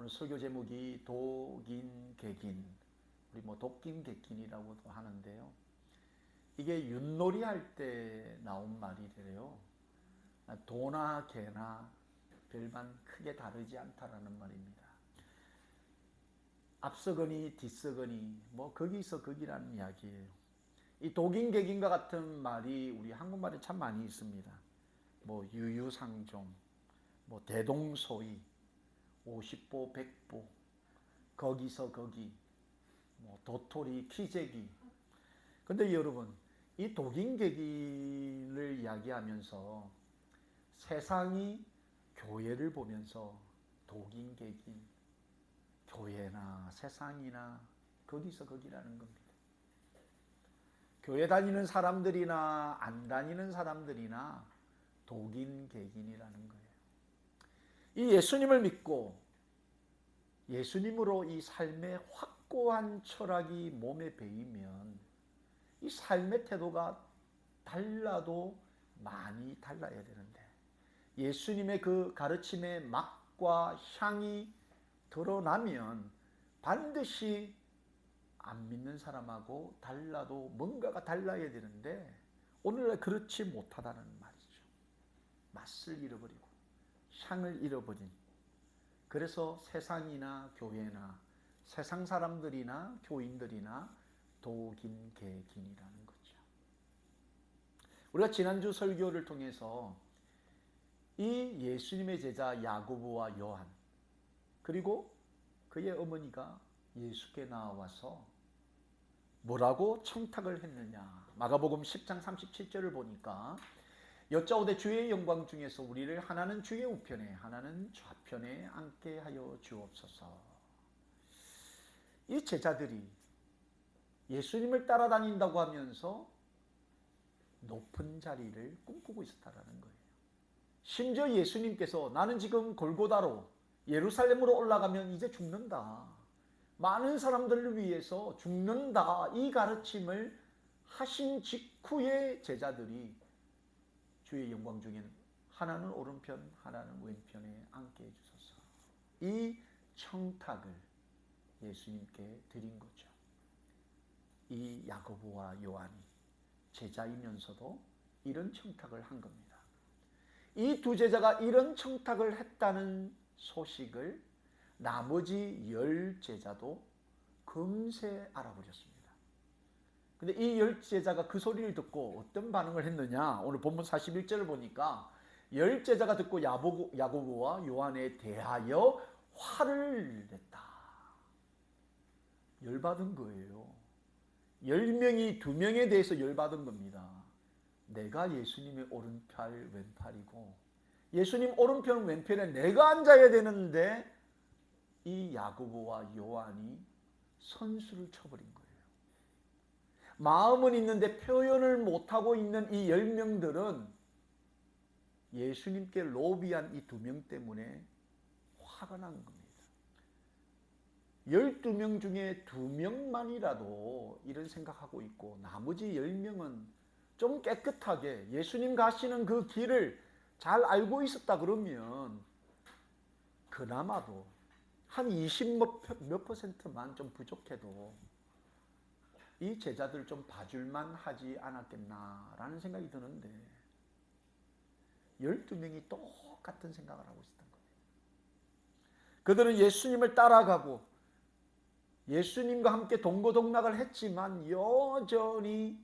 오늘 설교 제목이 독인개긴, 우리 독긴개긴이라고도 하는데요. 이게 윷놀이 할 때 나온 말이래요. 도나 개나 별반 크게 다르지 않다라는 말입니다. 앞서거니 뒤서거니 거기서 거기라는 이야기예요. 이 독인개긴과 같은 말이 우리 한국말에 참 많이 있습니다. 유유상종, 대동소이, 오십보 백보, 거기서 거기, 도토리 키재기. 근데 여러분, 이 독인개긴을 이야기하면서 세상이 교회를 보면서 독인개긴, 교회나 세상이나 거기서 거기라는 겁니다. 교회 다니는 사람들이나 안 다니는 사람들이나 독인개긴이라는 거예요. 이 예수님을 믿고 예수님으로 이 삶의 확고한 철학이 몸에 배이면 이 삶의 태도가 달라도 많이 달라야 되는데, 예수님의 그 가르침의 맛과 향이 드러나면 반드시 안 믿는 사람하고 달라도 뭔가가 달라야 되는데, 오늘날 그렇지 못하다는 말이죠. 맛을 잃어버리고 향을 잃어버린, 그래서 세상이나 교회나 세상 사람들이나 교인들이나 독인개긴이라는 거죠. 우리가 지난주 설교를 통해서 이 예수님의 제자 야고보와 요한, 그리고 그의 어머니가 예수께 나와서 뭐라고 청탁을 했느냐. 마가복음 10장 37절을 보니까 여짜오되 주의 영광 중에서 우리를 하나는 주의 우편에 하나는 좌편에 앉게 하여 주옵소서. 이 제자들이 예수님을 따라다닌다고 하면서 높은 자리를 꿈꾸고 있었다는 거예요. 심지어 예수님께서 나는 지금 골고다로 예루살렘으로 올라가면 이제 죽는다, 많은 사람들을 위해서 죽는다, 이 가르침을 하신 직후에 제자들이 주의 영광 중에는 하나는 오른편 하나는 왼편에 앉게 해주소서, 이 청탁을 예수님께 드린 거죠. 이 야고보와 요한이 제자이면서도 이런 청탁을 한 겁니다. 이 두 제자가 이런 청탁을 했다는 소식을 나머지 10 제자도 금세 알아버렸습니다. 근데 이 10 제자가 그 소리를 듣고 어떤 반응을 했느냐, 오늘 본문 41절을 보니까 10 제자가 듣고 야고보와 요한에 대하여 화를 냈다. 열받은 거예요. 10명이 2명에 대해서 열받은 겁니다. 내가 예수님의 오른팔 왼팔이고 예수님 오른편 왼편에 내가 앉아야 되는데 이 야고보와 요한이 선수를 쳐버린 거예요. 마음은 있는데 표현을 못하고 있는 이 10명들은 예수님께 로비한 이 2명 때문에 화가 난 겁니다. 12명 중에 2명만이라도 이런 생각하고 있고 나머지 10명은 좀 깨끗하게 예수님 가시는 그 길을 잘 알고 있었다 그러면 그나마도 한 20 몇 %만 좀 부족해도 이 제자들 좀 봐줄만 하지 않았겠나라는 생각이 드는데 12명이 똑같은 생각을 하고 있었던 거예요. 그들은 예수님을 따라가고 예수님과 함께 동고동락을 했지만 여전히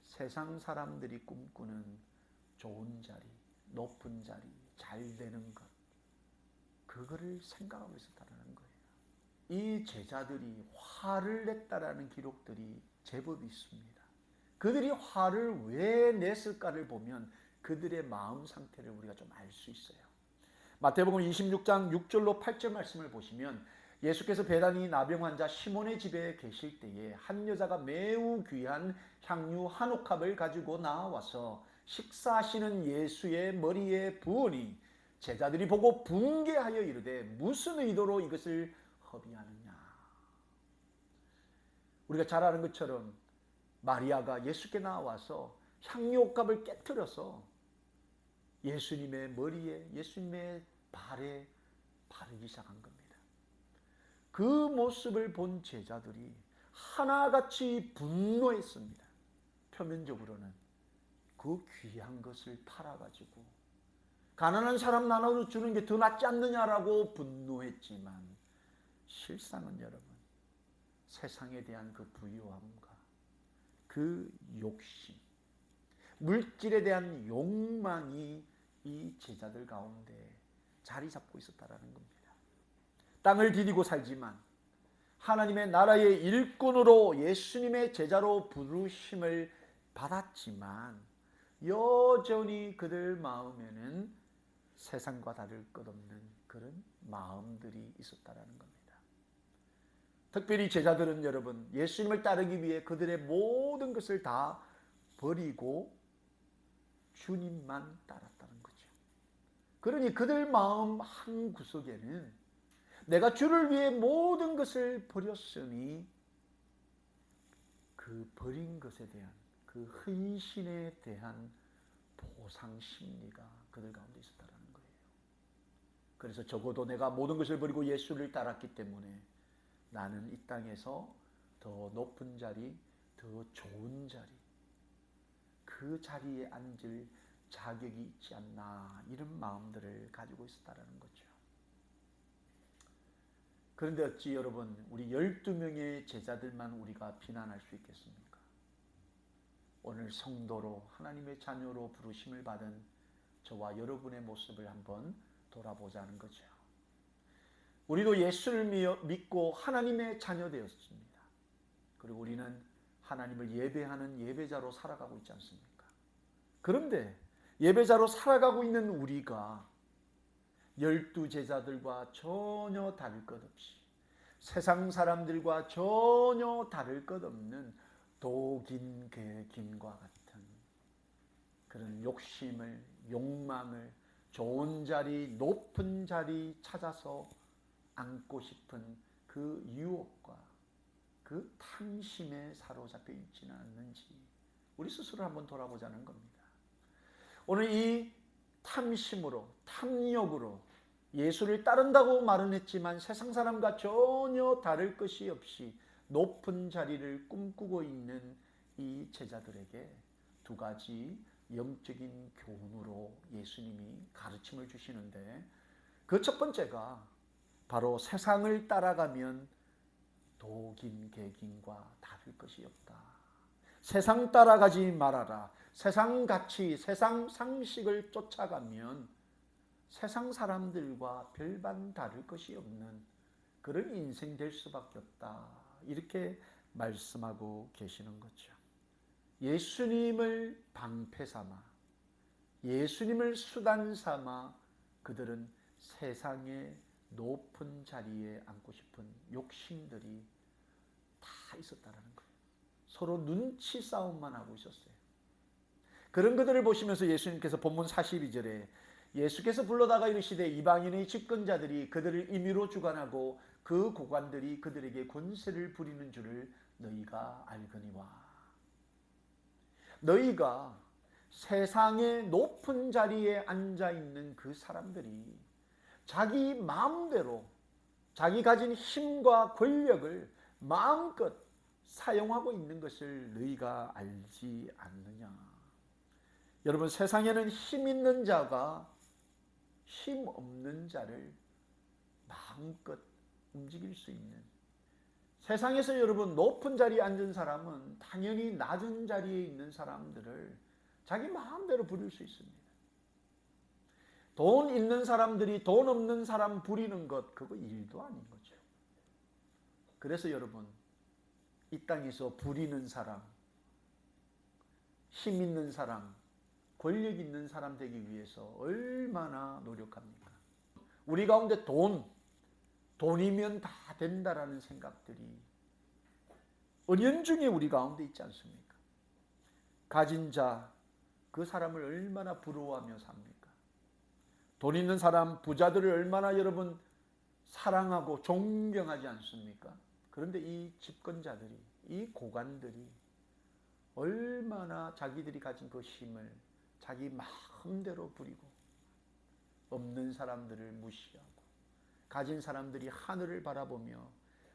세상 사람들이 꿈꾸는 좋은 자리, 높은 자리, 잘 되는 것, 그거를 생각하고 있었다는 거예요. 이 제자들이 화를 냈다라는 기록들이 제법 있습니다. 그들이 화를 왜 냈을까를 보면 그들의 마음 상태를 우리가 좀 알 수 있어요. 마태복음 26장 6절로 8절 말씀을 보시면 예수께서 베다니 나병 환자 시몬의 집에 계실 때에 한 여자가 매우 귀한 향유 한 옥합을 가지고 나와서 식사하시는 예수의 머리에 부으니 제자들이 보고 분개하여 이르되 무슨 의도로 이것을 허비하느냐. 우리가 잘 아는 것처럼 마리아가 예수께 나와서 향유 옥합을 깨뜨려서 예수님의 머리에 예수님의 발에 바르기 시작한 겁니다. 그 모습을 본 제자들이 하나같이 분노했습니다. 표면적으로는 그 귀한 것을 팔아가지고 가난한 사람 나눠 주는 게 더 낫지 않느냐라고 분노했지만, 실상은 여러분, 세상에 대한 그 부유함과 그 욕심, 물질에 대한 욕망이 이 제자들 가운데 자리 잡고 있었다라는 겁니다. 땅을 디디고 살지만 하나님의 나라의 일꾼으로 예수님의 제자로 부르심을 받았지만 여전히 그들 마음에는 세상과 다를 것 없는 그런 마음들이 있었다라는 겁니다. 특별히 제자들은 여러분, 예수님을 따르기 위해 그들의 모든 것을 다 버리고 주님만 따랐다는 거죠. 그러니 그들 마음 한 구석에는 내가 주를 위해 모든 것을 버렸으니 그 버린 것에 대한 그 헌신에 대한 보상 심리가 그들 가운데 있었다는 거예요. 그래서 적어도 내가 모든 것을 버리고 예수를 따랐기 때문에 나는 이 땅에서 더 높은 자리, 더 좋은 자리, 그 자리에 앉을 자격이 있지 않나, 이런 마음들을 가지고 있었다는 거죠. 그런데 어찌 여러분, 우리 12명의 제자들만 우리가 비난할 수 있겠습니까? 오늘 성도로 하나님의 자녀로 부르심을 받은 저와 여러분의 모습을 한번 돌아보자는 거죠. 우리도 예수를 믿고 하나님의 자녀 되었습니다. 그리고 우리는 하나님을 예배하는 예배자로 살아가고 있지 않습니까? 그런데 예배자로 살아가고 있는 우리가 12제자들과 전혀 다를 것 없이, 세상 사람들과 전혀 다를 것 없는 독인 개긴과 같은 그런 욕심을, 욕망을, 좋은 자리, 높은 자리 찾아서 앉고 싶은 그 유혹과 그 탐심에 사로잡혀 있지는 않는지 우리 스스로 한번 돌아보자는 겁니다. 오늘 이 탐심으로, 탐욕으로 예수를 따른다고 말은 했지만 세상 사람과 전혀 다를 것이 없이 높은 자리를 꿈꾸고 있는 이 제자들에게 두 가지 영적인 교훈으로 예수님이 가르침을 주시는데, 그 첫 번째가 바로 세상을 따라가면 독인 개긴과 다를 것이 없다. 세상 따라가지 말아라. 세상 가치, 세상 상식을 쫓아가면 세상 사람들과 별반 다를 것이 없는 그런 인생 될 수밖에 없다. 이렇게 말씀하고 계시는 거죠. 예수님을 방패 삼아, 예수님을 수단 삼아 그들은 세상의 높은 자리에 앉고 싶은 욕심들이 다 있었다는 거예요. 서로 눈치 싸움만 하고 있었어요. 그런 그들을 보시면서 예수님께서 본문 42절에 예수께서 불러다가 이르시되 이방인의 집권자들이 그들을 임의로 주관하고 그 고관들이 그들에게 권세를 부리는 줄을 너희가 알거니와. 너희가 세상의 높은 자리에 앉아있는 그 사람들이 자기 마음대로 자기 가진 힘과 권력을 마음껏 사용하고 있는 것을 너희가 알지 않느냐. 여러분, 세상에는 힘 있는 자가 힘 없는 자를 마음껏 움직일 수 있는, 세상에서 여러분 높은 자리에 앉은 사람은 당연히 낮은 자리에 있는 사람들을 자기 마음대로 부릴 수 있습니다. 돈 있는 사람들이 돈 없는 사람 부리는 것, 그거 일도 아닌 거죠. 그래서 여러분, 이 땅에서 부리는 사람, 힘 있는 사람, 권력 있는 사람 되기 위해서 얼마나 노력합니까? 우리 가운데 돈이면 다 된다라는 생각들이 은연중에 우리 가운데 있지 않습니까? 가진 자, 그 사람을 얼마나 부러워하며 삽니까? 돈 있는 사람, 부자들을 얼마나 여러분 사랑하고 존경하지 않습니까? 그런데 이 집권자들이, 이 고관들이 얼마나 자기들이 가진 그 힘을 자기 마음대로 부리고 없는 사람들을 무시하고 가진 사람들이 하늘을 바라보며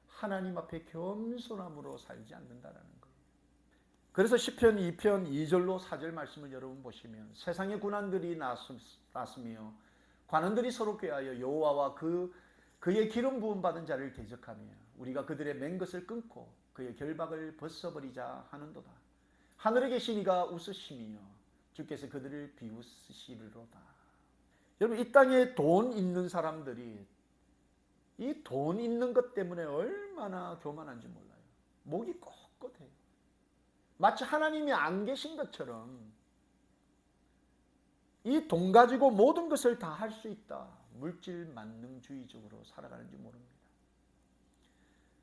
하나님 앞에 겸손함으로 살지 않는다라는 거예요. 그래서 시편 2편 2절로 4절 말씀을 여러분 보시면 세상의 군왕들이 났으며 관원들이 서로 꾀하여 여호와와 그의 기름 부음 받은 자를 대적하며 우리가 그들의 맨 것을 끊고 그의 결박을 벗어버리자 하는도다. 하늘에 계신 이가 웃으시며 주께서 그들을 비웃으시리로다. 여러분, 이 땅에 돈 있는 사람들이 이 돈 있는 것 때문에 얼마나 교만한지 몰라요. 목이 꼿꼿해요. 마치 하나님이 안 계신 것처럼 이 돈 가지고 모든 것을 다 할 수 있다. 물질 만능주의적으로 살아가는지 모릅니다.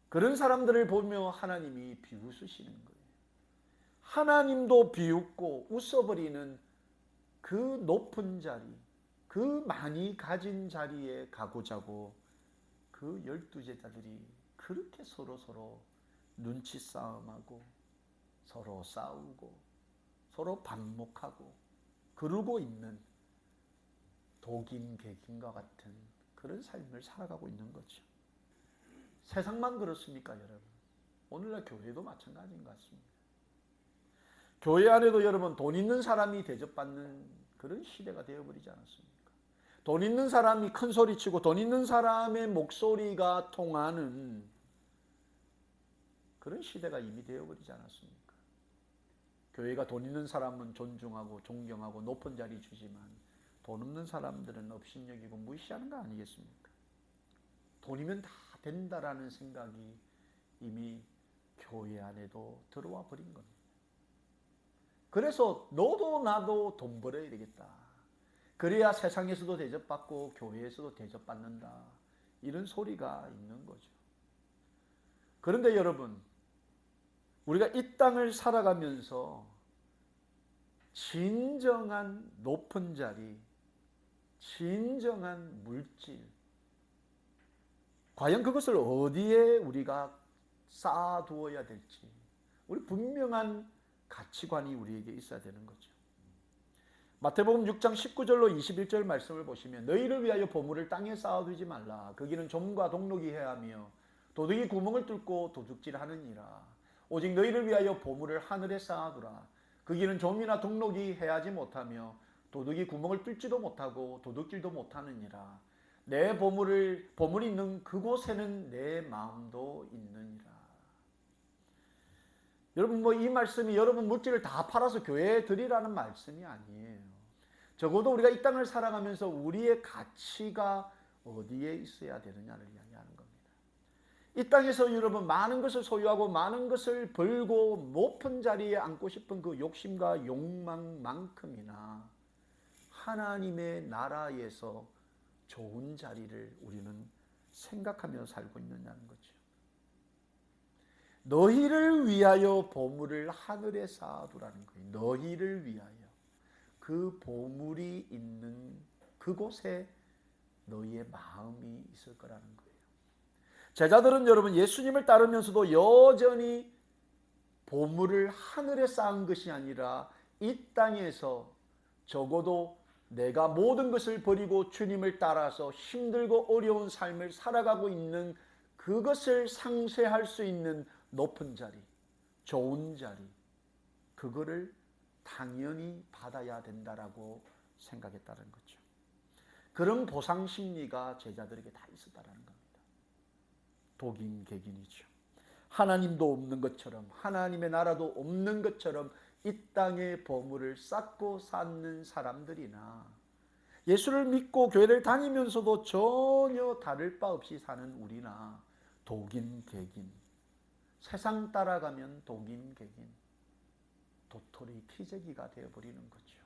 그런 사람들을 보며 하나님이 비웃으시는 거예요. 하나님도 비웃고 웃어버리는 그 높은 자리, 그 많이 가진 자리에 가고자고 그 12제자들이 그렇게 서로 눈치 싸움하고 서로 싸우고 서로 반목하고 그러고 있는 독인 객인과 같은 그런 삶을 살아가고 있는 거죠. 세상만 그렇습니까, 여러분? 오늘날 교회도 마찬가지인 것 같습니다. 교회 안에도 여러분 돈 있는 사람이 대접받는 그런 시대가 되어버리지 않았습니까? 돈 있는 사람이 큰 소리치고 돈 있는 사람의 목소리가 통하는 그런 시대가 이미 되어버리지 않았습니까? 교회가 돈 있는 사람은 존중하고 존경하고 높은 자리 주지만 돈 없는 사람들은 업신여기고 무시하는 거 아니겠습니까? 돈이면 다 된다라는 생각이 이미 교회 안에도 들어와 버린 겁니다. 그래서 너도 나도 돈 벌어야 되겠다. 그래야 세상에서도 대접받고 교회에서도 대접받는다. 이런 소리가 있는 거죠. 그런데 여러분, 우리가 이 땅을 살아가면서 진정한 높은 자리, 진정한 물질, 과연 그것을 어디에 우리가 쌓아두어야 될지 우리 분명한 가치관이 우리에게 있어야 되는 거죠. 마태복음 6장 19절로 21절 말씀을 보시면 너희를 위하여 보물을 땅에 쌓아두지 말라. 거기는 좀과 동록이 해하며 도둑이 구멍을 뚫고 도둑질하느니라. 오직 너희를 위하여 보물을 하늘에 쌓아두라. 거기는 좀이나 동록이 해하지 못하며 도둑이 구멍을 뚫지도 못하고 도둑질도 못하느니라. 내 보물이 있는 그곳에는 내 마음도 있느니라. 여러분, 이 말씀이 여러분 물질을 다 팔아서 교회에 드리라는 말씀이 아니에요. 적어도 우리가 이 땅을 살아가면서 우리의 가치가 어디에 있어야 되느냐를 이야기하는 겁니다. 이 땅에서 여러분 많은 것을 소유하고 많은 것을 벌고 높은 자리에 앉고 싶은 그 욕심과 욕망만큼이나 하나님의 나라에서 좋은 자리를 우리는 생각하며 살고 있느냐는 거죠. 너희를 위하여 보물을 하늘에 쌓아두라는 거예요. 너희를 위하여. 그 보물이 있는 그곳에 너희의 마음이 있을 거라는 거예요. 제자들은 여러분 예수님을 따르면서도 여전히 보물을 하늘에 쌓은 것이 아니라 이 땅에서 적어도 내가 모든 것을 버리고 주님을 따라서 힘들고 어려운 삶을 살아가고 있는 그것을 상쇄할 수 있는 높은 자리, 좋은 자리, 그거를 당연히 받아야 된다라고 생각했다는 거죠. 그런 보상 심리가 제자들에게 다 있었다는 겁니다. 독인 객인이죠. 하나님도 없는 것처럼 하나님의 나라도 없는 것처럼 이 땅에 보물을 쌓고 사는 사람들이나 예수를 믿고 교회를 다니면서도 전혀 다를 바 없이 사는 우리나 독인 객인, 세상 따라가면 독인 객인, 도토리 키재기가 되어버리는 거죠.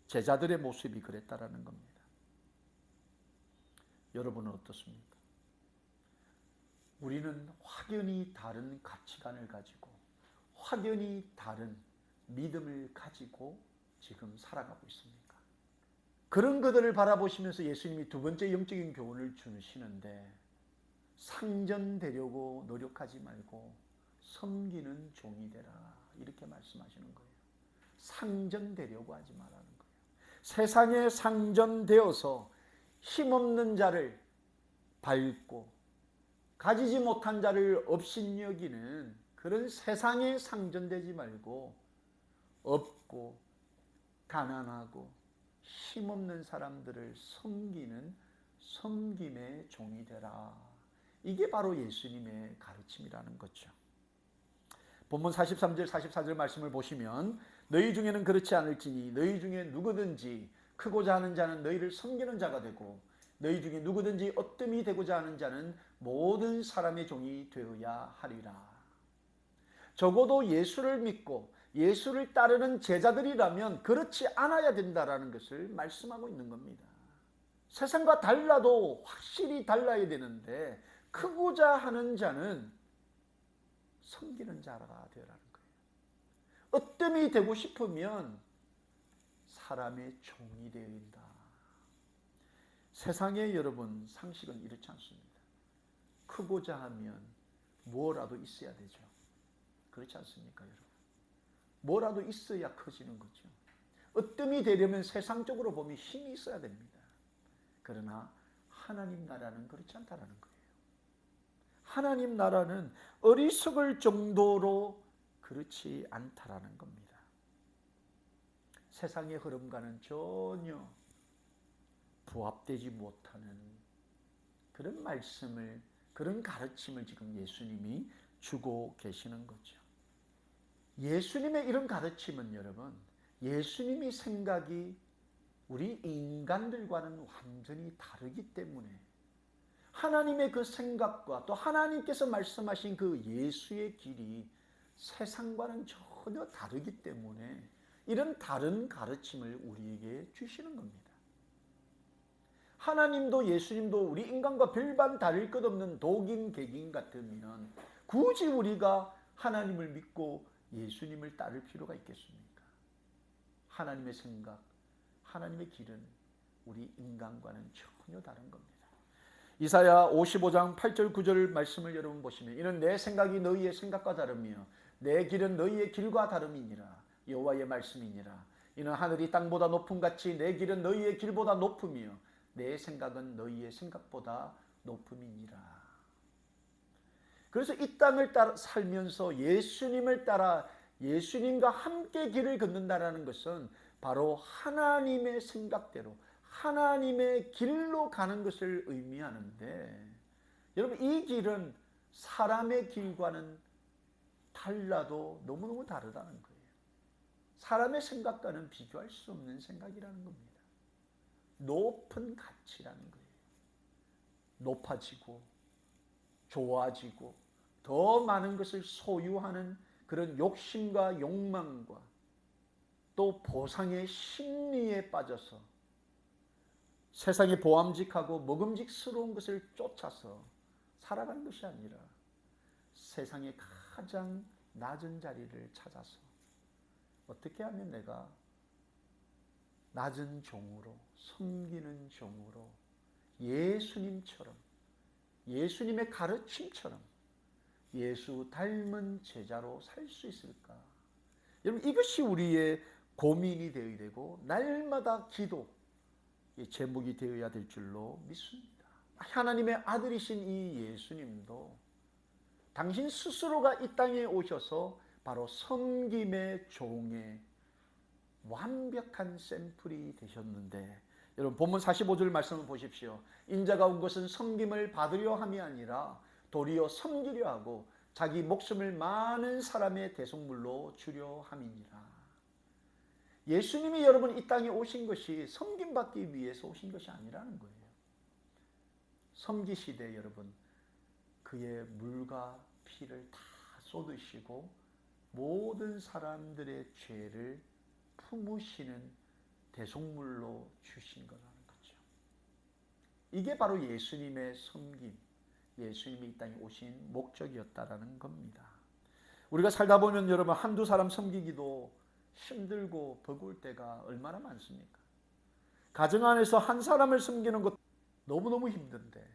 제자들의 모습이 그랬다라는 겁니다. 여러분은 어떻습니까? 우리는 확연히 다른 가치관을 가지고 확연히 다른 믿음을 가지고 지금 살아가고 있습니까? 그런 그들을 바라보시면서 예수님이 두 번째 영적인 교훈을 주시는데 상전되려고 노력하지 말고 섬기는 종이 되라 이렇게 말씀하시는 거예요. 상전되려고 하지 말라는 거예요. 세상에 상전되어서 힘없는 자를 밝고 가지지 못한 자를 업신여기는 그런 세상에 상전되지 말고 없고 가난하고 힘없는 사람들을 섬기는 섬김의 종이 되라. 이게 바로 예수님의 가르침이라는 거죠. 본문 43절 44절 말씀을 보시면 너희 중에는 그렇지 않을지니 너희 중에 누구든지 크고자 하는 자는 너희를 섬기는 자가 되고 너희 중에 누구든지 어뜸이 되고자 하는 자는 모든 사람의 종이 되어야 하리라. 적어도 예수를 믿고 예수를 따르는 제자들이라면 그렇지 않아야 된다라는 것을 말씀하고 있는 겁니다. 세상과 달라도 확실히 달라야 되는데 크고자 하는 자는 섬기는 자가 되라는 거예요. 으뜸이 되고 싶으면 사람의 종이 되어야 된다. 세상에 여러분 상식은 이렇지 않습니다. 크고자 하면 뭐라도 있어야 되죠. 그렇지 않습니까 여러분? 뭐라도 있어야 커지는 거죠. 으뜸이 되려면 세상적으로 보면 힘이 있어야 됩니다. 그러나 하나님 나라는 그렇지 않다는 거예요. 하나님 나라는 어리석을 정도로 그렇지 않다라는 겁니다. 세상의 흐름과는 전혀 부합되지 못하는 그런 말씀을, 그런 가르침을 지금 예수님이 주고 계시는 거죠. 예수님의 이런 가르침은 여러분, 예수님이 생각이 우리 인간들과는 완전히 다르기 때문에 하나님의 그 생각과 또 하나님께서 말씀하신 그 예수의 길이 세상과는 전혀 다르기 때문에 이런 다른 가르침을 우리에게 주시는 겁니다. 하나님도 예수님도 우리 인간과 별반 다를 것 없는 독인 객인 같으면 굳이 우리가 하나님을 믿고 예수님을 따를 필요가 있겠습니까? 하나님의 생각, 하나님의 길은 우리 인간과는 전혀 다른 겁니다. 이사야 55장 8절 9절 말씀을 여러분 보시면 이는 내 생각이 너희의 생각과 다르며 내 길은 너희의 길과 다름이니라. 여호와의 말씀이니라. 이는 하늘이 땅보다 높음 같이 내 길은 너희의 길보다 높으며 내 생각은 너희의 생각보다 높음이니라. 그래서 이 땅을 따라 살면서 예수님을 따라 예수님과 함께 길을 걷는다는 것은 바로 하나님의 생각대로 하나님의 길로 가는 것을 의미하는데, 여러분 이 길은 사람의 길과는 달라도 너무너무 다르다는 거예요. 사람의 생각과는 비교할 수 없는 생각이라는 겁니다. 높은 가치라는 거예요. 높아지고 좋아지고 더 많은 것을 소유하는 그런 욕심과 욕망과 또 보상의 심리에 빠져서 세상에 보암직하고 먹음직스러운 것을 쫓아서 살아가는 것이 아니라 세상의 가장 낮은 자리를 찾아서 어떻게 하면 내가 낮은 종으로, 섬기는 종으로 예수님처럼, 예수님의 가르침처럼 예수 닮은 제자로 살 수 있을까? 여러분 이것이 우리의 고민이 되어야 되고 날마다 기도 제목이 되어야 될 줄로 믿습니다. 하나님의 아들이신 이 예수님도 당신 스스로가 이 땅에 오셔서 바로 섬김의 종의 완벽한 샘플이 되셨는데, 여러분 본문 45절 말씀을 보십시오. 인자가 온 것은 섬김을 받으려 함이 아니라 도리어 섬기려 하고 자기 목숨을 많은 사람의 대속물로 주려 함이니라. 예수님이 여러분 이 땅에 오신 것이 섬김받기 위해서 오신 것이 아니라는 거예요. 섬기시되 여러분 그의 물과 피를 다 쏟으시고 모든 사람들의 죄를 품으시는 대속물로 주신 거라는 거죠. 이게 바로 예수님의 섬김, 예수님이 이 땅에 오신 목적이었다라는 겁니다. 우리가 살다 보면 여러분 한두 사람 섬기기도 힘들고 버거울 때가 얼마나 많습니까? 가정 안에서 한 사람을 섬기는 것 너무너무 힘든데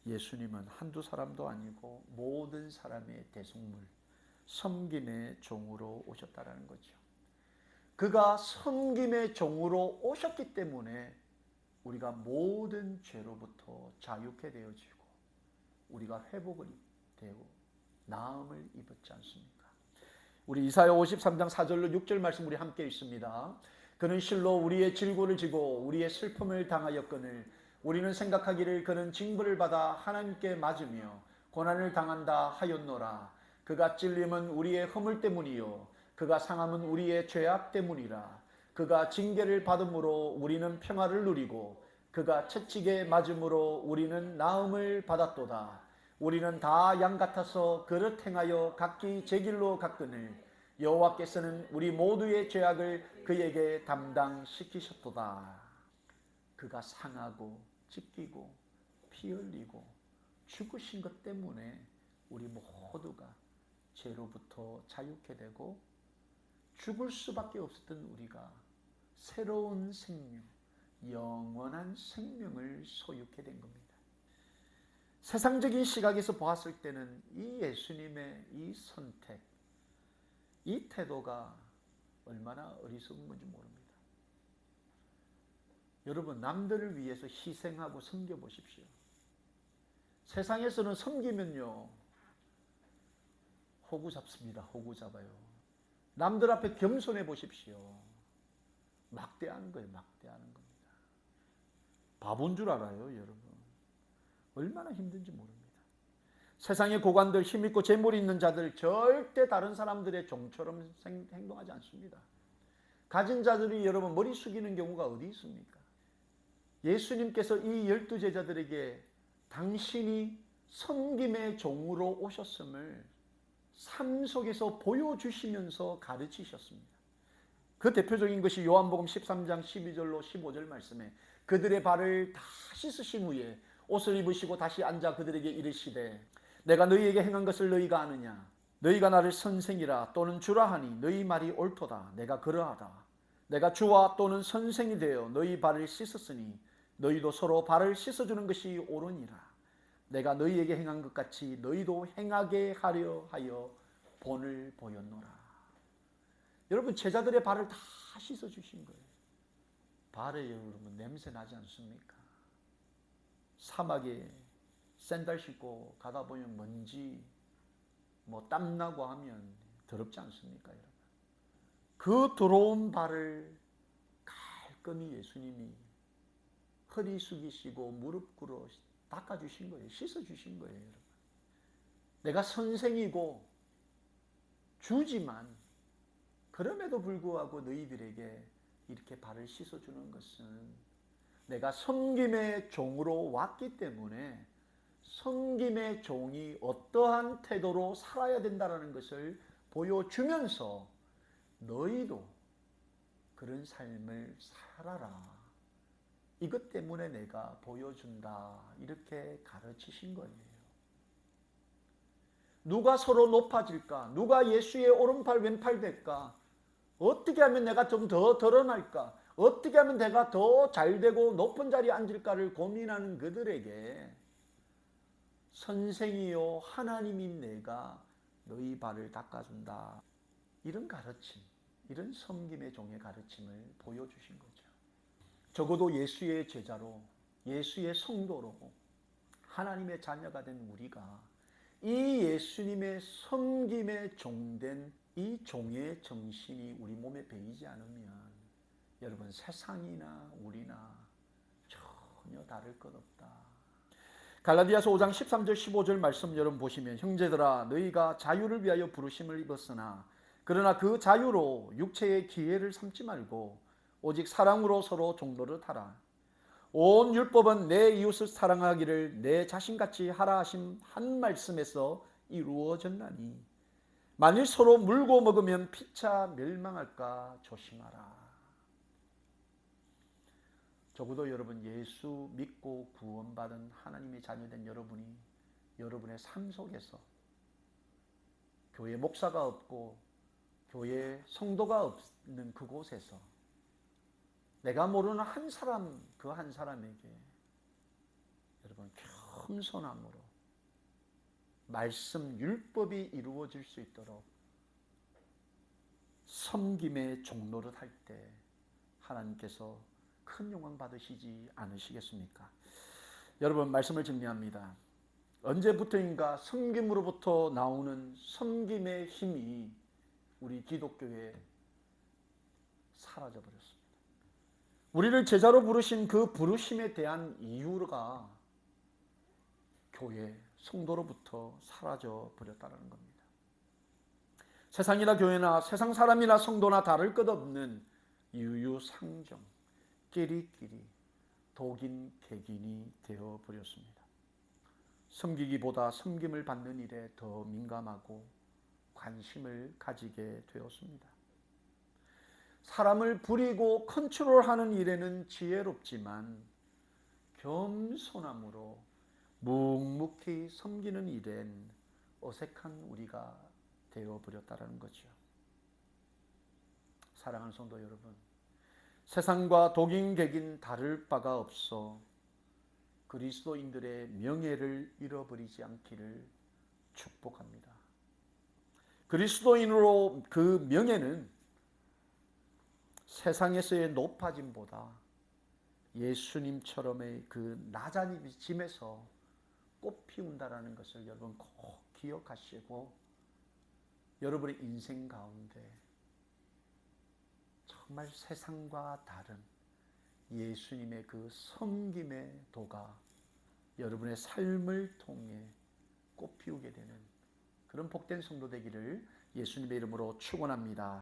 예수님은 한두 사람도 아니고 모든 사람의 대속물, 섬김의 종으로 오셨다라는 거죠. 그가 섬김의 종으로 오셨기 때문에 우리가 모든 죄로부터 자유케 되어지고 우리가 회복을 되고 나음을 입었지 않습니까? 우리 이사야 53장 4절로 6절 말씀 우리 함께 있습니다. 그는 실로 우리의 질고를 지고 우리의 슬픔을 당하였거늘 우리는 생각하기를 그는 징벌을 받아 하나님께 맞으며 고난을 당한다 하였노라. 그가 찔림은 우리의 허물 때문이요 그가 상함은 우리의 죄악 때문이라. 그가 징계를 받음으로 우리는 평화를 누리고 그가 채찍에 맞음으로 우리는 나음을 받았도다. 우리는 다 양 같아서 그릇 행하여 각기 제 길로 갔거늘 여호와께서는 우리 모두의 죄악을 그에게 담당시키셨도다. 그가 상하고 찢기고 피 흘리고 죽으신 것 때문에 우리 모두가 죄로부터 자유케 되고 죽을 수밖에 없었던 우리가 새로운 생명, 영원한 생명을 소유케 된 겁니다. 세상적인 시각에서 보았을 때는 이 예수님의 이 선택, 이 태도가 얼마나 어리석은 건지 모릅니다. 여러분, 남들을 위해서 희생하고 섬겨보십시오. 세상에서는 섬기면요 호구 잡습니다. 호구 잡아요. 남들 앞에 겸손해 보십시오. 막대하는 거예요. 막대하는 겁니다. 바본 줄 알아요, 여러분. 얼마나 힘든지 모릅니다. 세상의 고관들, 힘있고 재물이 있는 자들 절대 다른 사람들의 종처럼 행동하지 않습니다. 가진 자들이 여러분 머리 숙이는 경우가 어디 있습니까? 예수님께서 이 12 제자들에게 당신이 섬김의 종으로 오셨음을 삶 속에서 보여주시면서 가르치셨습니다. 그 대표적인 것이 요한복음 13장 12절로 15절 말씀에 그들의 발을 다 씻으신 후에 옷을 입으시고 다시 앉아 그들에게 이르시되 내가 너희에게 행한 것을 너희가 아느냐? 너희가 나를 선생이라 또는 주라 하니 너희 말이 옳도다. 내가 그러하다. 내가 주와 또는 선생이 되어 너희 발을 씻었으니 너희도 서로 발을 씻어주는 것이 옳으니라. 내가 너희에게 행한 것 같이 너희도 행하게 하려 하여 본을 보였노라. 여러분, 제자들의 발을 다 씻어주신 거예요. 발에 여러분 냄새 나지 않습니까? 사막에 샌들 신고 가다 보면 먼지 땀나고 하면 더럽지 않습니까, 여러분? 그 더러운 발을 깔끔히 예수님이 허리 숙이시고 무릎 꿇어 닦아주신 거예요. 씻어주신 거예요, 여러분. 내가 선생이고 주지만 그럼에도 불구하고 너희들에게 이렇게 발을 씻어주는 것은 내가 섬김의 종으로 왔기 때문에 섬김의 종이 어떠한 태도로 살아야 된다는 것을 보여주면서 너희도 그런 삶을 살아라. 이것 때문에 내가 보여준다. 이렇게 가르치신 거예요. 누가 서로 높아질까? 누가 예수의 오른팔 왼팔 될까? 어떻게 하면 내가 좀 더 드러날까? 어떻게 하면 내가 더 잘되고 높은 자리에 앉을까를 고민하는 그들에게 선생이요 하나님인 내가 너희 발을 닦아준다. 이런 가르침, 이런 섬김의 종의 가르침을 보여주신 거죠. 적어도 예수의 제자로, 예수의 성도로 하나님의 자녀가 된 우리가 이 예수님의 섬김의 종된 이 종의 정신이 우리 몸에 배이지 않으면 여러분 세상이나 우리나 전혀 다를 것 없다. 갈라디아서 5장 13절 15절 말씀 여러분 보시면 형제들아 너희가 자유를 위하여 부르심을 입었으나 그러나 그 자유로 육체의 기회를 삼지 말고 오직 사랑으로 서로 종노릇 하라. 온 율법은 내 이웃을 사랑하기를 내 자신같이 하라 하신 한 말씀에서 이루어졌나니 만일 서로 물고 먹으면 피차 멸망할까 조심하라. 적어도 여러분 예수 믿고 구원받은 하나님의 자녀된 여러분이 여러분의 삶 속에서 교회 목사가 없고 교회 성도가 없는 그곳에서 내가 모르는 한 사람, 그 한 사람에게 여러분 겸손함으로 말씀 율법이 이루어질 수 있도록 섬김의 종노릇 할 때 하나님께서 큰 영광 받으시지 않으시겠습니까? 여러분, 말씀을 정리합니다. 언제부터인가 섬김으로부터 나오는 섬김의 힘이 우리 기독교에 사라져 버렸습니다. 우리를 제자로 부르신 그 부르심에 대한 이유가 교회, 성도로부터 사라져 버렸다는 겁니다. 세상이나 교회나 세상 사람이나 성도나 다를 것 없는 유유상종, 끼리끼리, 독인 객인이 되어 버렸습니다. 섬기기보다 섬김을 받는 일에 더 민감하고 관심을 가지게 되었습니다. 사람을 부리고 컨트롤하는 일에는 지혜롭지만 겸손함으로 묵묵히 섬기는 일엔 어색한 우리가 되어버렸다는 거죠. 사랑하는 성도 여러분, 세상과 독인객인 다를 바가 없어 그리스도인들의 명예를 잃어버리지 않기를 축복합니다. 그리스도인으로 그 명예는 세상에서의 높아짐보다 예수님처럼의 그 낮아짐에서 꽃피운다라는 것을 여러분 꼭 기억하시고 여러분의 인생 가운데 정말 세상과 다른 예수님의 그 섬김의 도가 여러분의 삶을 통해 꽃피우게 되는 그런 복된 성도 되기를 예수님의 이름으로 축원합니다.